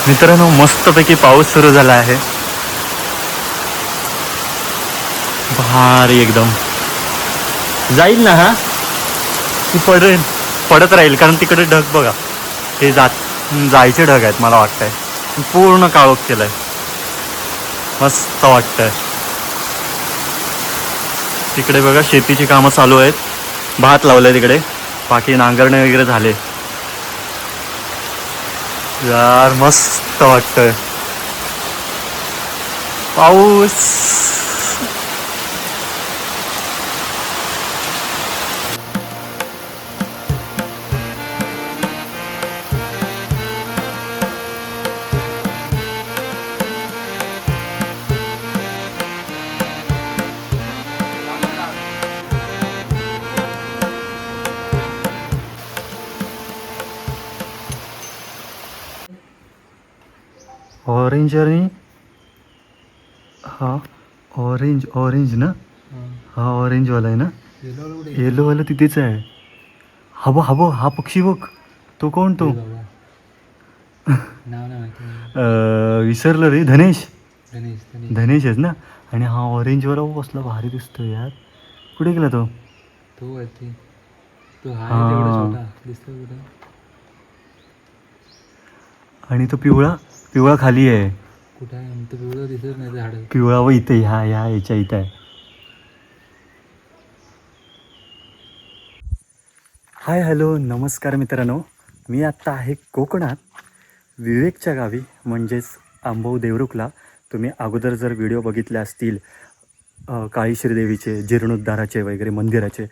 मित्रांनो मस्तपैकी पाऊस सुरू झाला आहे. भारी एकदम. जाईल ना हा ती पडत राहील कारण तिकडे ढग बघा. हे जायचे ढग आहेत मला वाटतंय. पूर्ण काळोख केलंय. मस्त वाटतंय. तिकडे बघा शेतीची कामं चालू आहेत. भात लावलंय तिकडे. बाकी नांगरणे वगैरे झाले. यार मस्त वाटतंय. पाऊस ऑरेंज आणि हा ऑरेंज ना. हा ऑरेंजवाला आहे ना. येलोवाला तिथेच आहे. हा पक्षी बघ. तो कोण तो विसरलं रे. धनेश आहेस ना. आणि हा ऑरेंजवाला कसला भारी दिसतोय यार. कुठे गेला तो. आणि तो पिवळा खाली आहे. पिवळा व इथे याच्या इथे आहे. हाय हॅलो नमस्कार मित्रांनो. मी आत्ता आहे कोकणात विवेकच्या गावी म्हणजेच आंबव देवरुखला. तुम्ही अगोदर जर व्हिडिओ बघितले असतील काळीश्री देवीचे, जीर्णोद्धाराचे वगैरे मंदिराचे,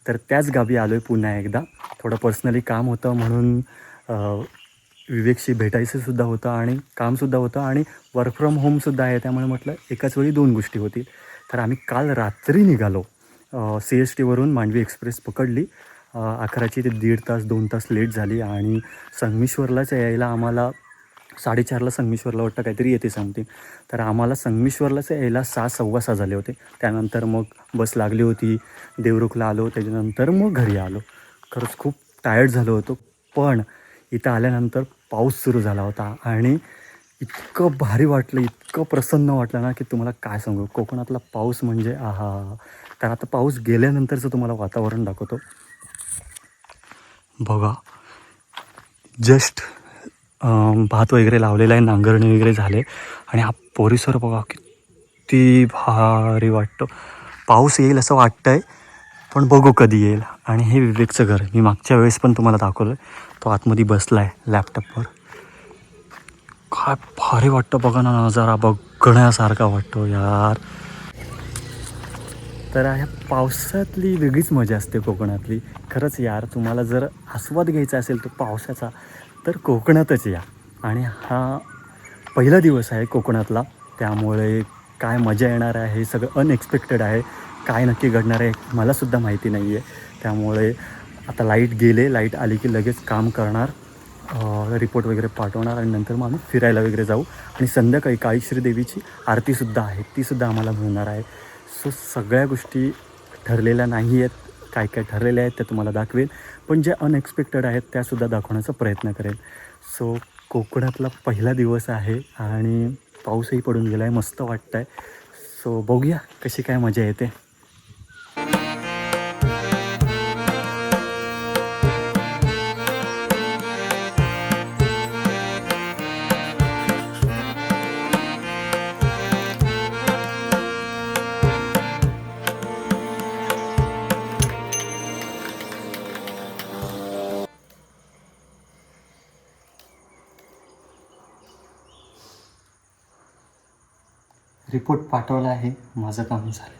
तर त्याच गावी आलो आहे पुन्हा एकदा. थोडं पर्सनली काम होतं म्हणून विवेकशी भेटायचं सुद्धा होतं आणि कामसुद्धा होतं आणि वर्क फ्रॉम होमसुद्धा आहे. त्यामुळे म्हटलं एकाच वेळी दोन गोष्टी होतील. तर आम्ही काल रात्री निघालो. CSTवरून मांडवी एक्सप्रेस पकडली. 11ची ते 1.5 तास 2 तास लेट झाली आणि संगमेश्वरलाच यायला आम्हाला 4:30ला संगमेश्वरला वाटतं काहीतरी येते समथिंग. तर आम्हाला संगमेश्वरलाच यायला 6:15 झाले होते. त्यानंतर मग बस लागली होती. देवरुखला आलो. त्याच्यानंतर मग घरी आलो. खरंच खूप टायर्ड झालो होतो. पण इथं आल्यानंतर पाऊस सुरू झाला होता आणि इतकं भारी वाटलं, इतकं प्रसन्न वाटलं ना की तुम्हाला काय सांगू. कोकणातला पाऊस म्हणजे आहा. तर आता पाऊस गेल्यानंतरचं तुम्हाला वातावरण दाखवतो. बघा जस्ट भात वगैरे लावलेला आहे. नांगरणी वगैरे झाले आणि हा परिसर बघा किती भारी वाटतं. पाऊस येईल असं वाटतं आहे पण बघू कधी येईल. आणि हे विवेकचं घर. मी मागच्या वेळेस पण तुम्हाला दाखवलं. तो आतमध्ये बसला आहे लॅपटॉपवर. काय भारी वाटतं बघा ना. नजारा बघण्यासारखा वाटतो यार. तर ह्या पावसातली वेगळीच मजा असते कोकणातली. खरंच यार तुम्हाला जर आस्वाद घ्यायचा असेल तो पावसाचा तर कोकणातच या. आणि हा पहिला दिवस आहे कोकणातला. त्यामुळे काय मजा येणार आहे हे सगळं अनएक्सपेक्टेड आहे. काय नक्की घडणार आहे मलासुद्धा माहिती नाही आहे. त्यामुळे आता लाईट आली की लगेच काम करणार, रिपोर्ट वगैरे पाठवणार आणि नंतर मग आम्ही फिरायला वगैरे जाऊ. आणि संध्याकाळी काळीश्री देवीची आरतीसुद्धा आहे. तीसुद्धा आम्हाला मिळणार आहे. सो सगळ्या गोष्टी ठरलेल्या नाही आहेत. काय काय ठरलेल्या आहेत त्या तुम्हाला दाखवेल. पण जे अनएक्सपेक्टेड आहेत त्यासुद्धा दाखवण्याचा प्रयत्न करेल. सो कोकणातला पहिला दिवस आहे आणि पाऊसही पडून गेला आहे. मस्त वाटतं आहे. सो बघूया कशी काय मजा येते. रिपोर्ट पाठवला आहे. माझं काम झालं.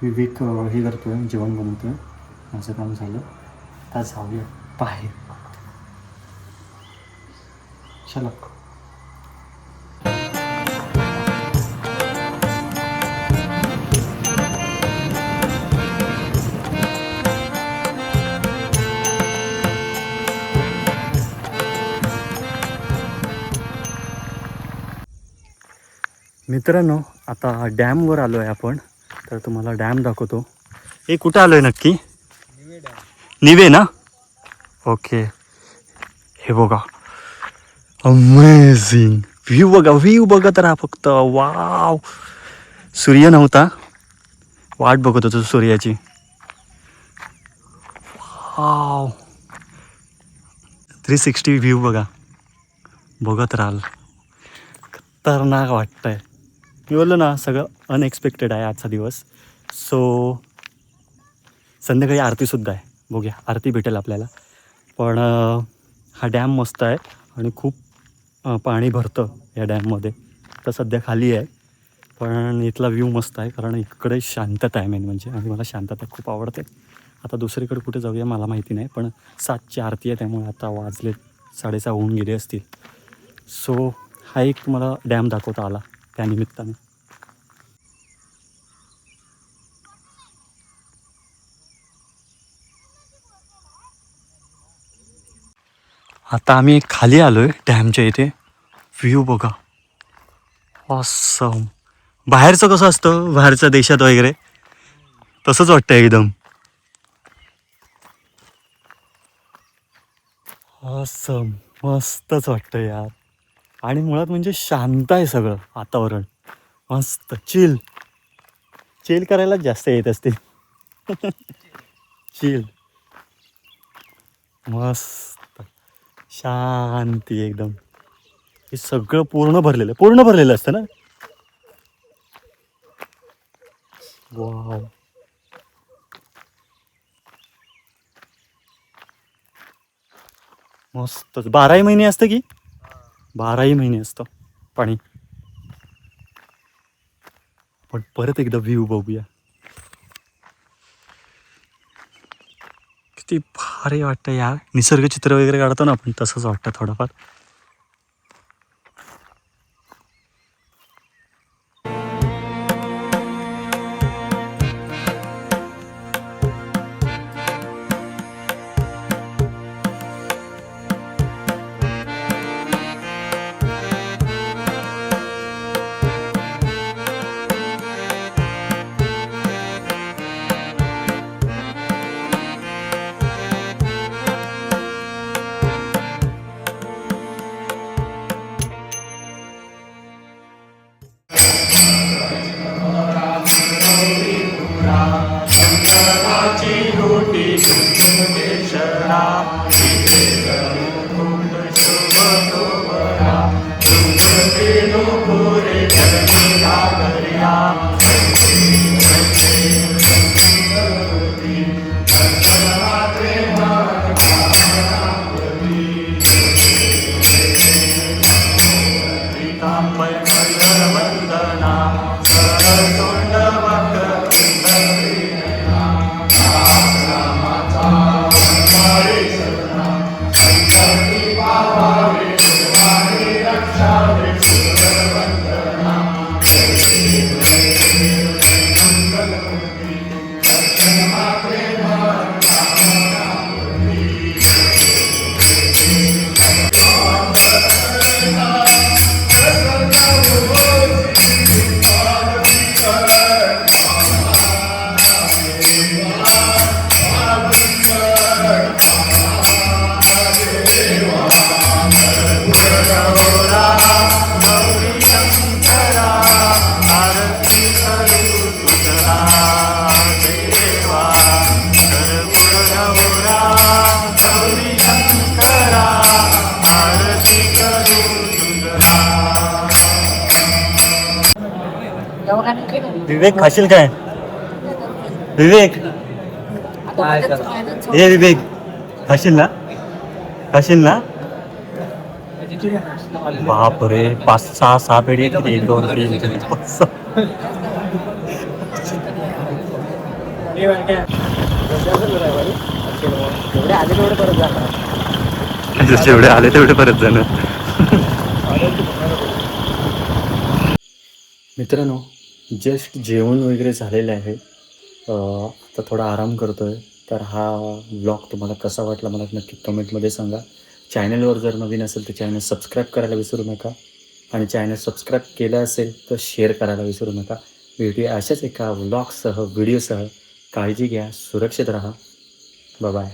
विवेक हे करतो आहे, जेवण बनवतो आहे. माझं काम झालं. आता जाऊया बाहेर. चला. मित्रांनो आता डॅमवर आलो आहे आपण. तर तुम्हाला डॅम दाखवतो. हे कुठं आलो आहे नक्की. निवे ना. ओके. हे बघा अमेझिंग व्ह्यू बघत राहा फक्त. वाव, सूर्य नव्हता, वाट बघत होतो सूर्याची. वाव, 360 व्ह्यू बघा, बघत राहाल. खतरनाक वाटतंय. मी बोललो ना, सगळं अनएक्सपेक्टेड आहे आजचा दिवस. सो संध्याकाळी आरतीसुद्धा आहे, बघूया आरती भेटेल आपल्याला. पण हा डॅम मस्त आहे आणि खूप पाणी भरतं या डॅममध्ये. तर सध्या खाली आहे, पण इथला व्ह्यू मस्त आहे कारण इकडे शांतता आहे मेन म्हणजे, आणि मला शांतता खूप आवडते. आता दुसरीकडे कुठे जाऊया मला माहिती नाही, पण 7ची आरती आहे त्यामुळे आता वाजले 6:30 होऊन गेले असतील. सो हा एक तुम्हाला डॅम दाखवता आला त्यानिमित्ताने. आता आम्ही खाली आलो आहे डॅमच्या इथे. व्ह्यू बघा, ऑसम. बाहेरचं कसं असतं, बाहेरच्या देशात वगैरे तसंच वाटतं एकदम. ऑसम, मस्तच वाटतं यार. आणि मुळात म्हणजे शांत आहे सगळं वातावरण. मस्त चिल चिल करायलाच जास्त येत असते. चिल, मस्त शांती एकदम. हे सगळं पूर्ण भरलेलं असतं ना. वाव, मस्तच. 12ही महिने असतं की 12ही महिने असतं पाणी. पण परत एकदा व्ह्यू बघूया, किती भारी वाटतं यार. निसर्ग चित्र वगैरे काढतो ना आपण, तसंच वाटतं थोडंफार. विवेक खाशील काय? विवेक, हे विवेक खाशील ना? खाशील ना? बाप रे, 5-6 पेढी, 1 2 3 4 5 जेवढे आले तेवढे परत जाणार. मित्रांनो, जस्ट जेवण वगैरे झालेलं आहे. आता थोडा आराम करतो आहे. तर हा व्लॉग तुम्हाला कसा वाटला मला नक्की कमेंटमध्ये सांगा. चॅनलवर जर नवीन असेल तर चॅनल सबस्क्राईब करायला विसरू नका, आणि चॅनल सबस्क्राईब केलं असेल तर शेअर करायला विसरू नका. भेटूया अशाच एका व्लॉगसह, व्हिडिओसह. काळजी घ्या, सुरक्षित राहा. बाय.